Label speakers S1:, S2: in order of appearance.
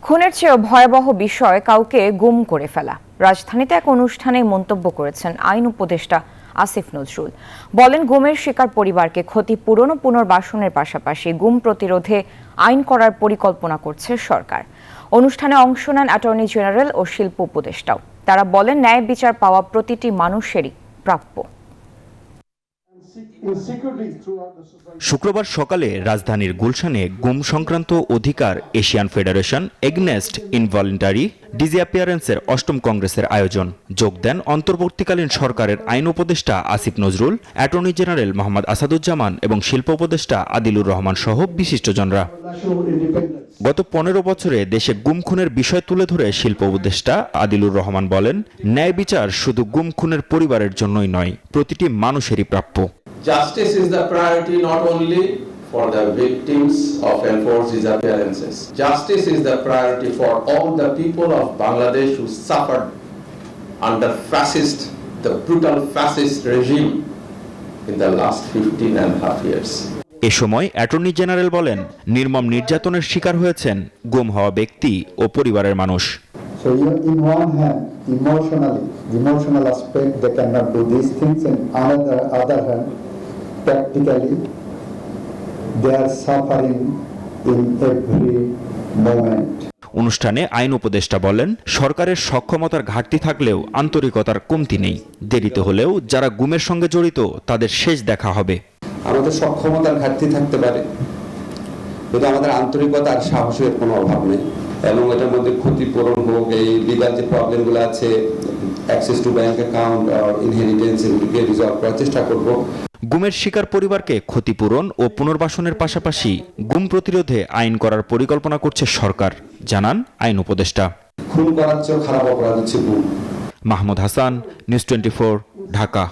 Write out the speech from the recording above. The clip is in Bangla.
S1: খুনের চেয়েও ভয়াবহ বিষয় কাউকে গুম করে ফেলা। রাজধানীতে এক অনুষ্ঠানে মন্তব্য করেছেন আইন উপদেষ্টা আসিফ নজরুল। বলেন, গুমের শিকার পরিবারকে ক্ষতিপূরণ ও পুনর্বাসনের পাশাপাশি গুম প্রতিরোধে আইন করার পরিকল্পনা করছে সরকার। অনুষ্ঠানে অংশ নেন অ্যাটর্নি জেনারেল ও শিল্প উপদেষ্টাও। তারা বলেন, ন্যায় বিচার পাওয়া প্রতিটি মানুষেরই প্রাপ্য।
S2: শুক্রবার সকালে রাজধানীর গুলশানে গুম সংক্রান্ত অধিকার এশিয়ান ফেডারেশন এগনেস্ট ইনভলেন্টারি ডিসঅ্যাপিয়ারেন্সের ৮ম কংগ্রেসের আয়োজন। যোগ দেন অন্তর্বর্তীকালীন সরকারের আইন উপদেষ্টা আসিফ নজরুল, অ্যাটর্নি জেনারেল মোহাম্মদ আসাদুজ্জামান এবং শিল্প উপদেষ্টা আদিলুর রহমান সহ বিশিষ্টজনরা। গত ১৫ বছরে দেশে গুম খুনের বিষয় তুলে ধরে শিল্প উপদেষ্টা আদিলুর রহমান বলেন, ন্যায় বিচার শুধু গুম খুনের পরিবারের জন্যই নয়, প্রতিটি মানুষেরই প্রাপ্য।
S3: Justice is the priority not only for the victims of enforced disappearances. Justice is the priority for all the people of Bangladesh who suffered under the brutal fascist regime in the last 15.5 years.
S2: এ সময় অ্যাটর্নি জেনারেল বলেন, নির্মম নির্যাতনের শিকার হয়েছেন গুম হওয়া ব্যক্তি ও পরিবারের মানুষ।
S4: So in one hand, the emotional aspect, they cannot do these things, and other hand, practically, they are suffering in every moment.
S2: অনুষ্ঠানে আইন উপদেষ্টা বলেন, সরকারের সক্ষমতার ঘাটতি থাকলেও আন্তরিকতার কমতি নেই। দেরিতে হলেও যারা গুমের সঙ্গে জড়িত তাদের শেষ দেখা হবে।
S5: আমাদের সক্ষমতার ঘাটতি থাকতে পারে, কিন্তু আমাদের আন্তরিকতা আর সাহসের কোনো অভাব নেই। এবং এটার মধ্যে ক্ষতিপূরণ হোক, এই লিগাল যে প্রবলেমগুলো আছে, access to bank account, inheritance, এগুলিকে রিজলভ করার চেষ্টা করব।
S2: গুমের শিকার পরিবারকে ক্ষতিপূরণ ও পুনর্বাসনের পাশাপাশি গুম প্রতিরোধে আইন করার পরিকল্পনা করছে সরকার, জানান আইন উপদেষ্টা।
S5: খুন করার চেয়েও খারাপ অপরাধ হচ্ছে গুম।
S2: মাহমুদ হাসান, নিউজ 24, ঢাকা।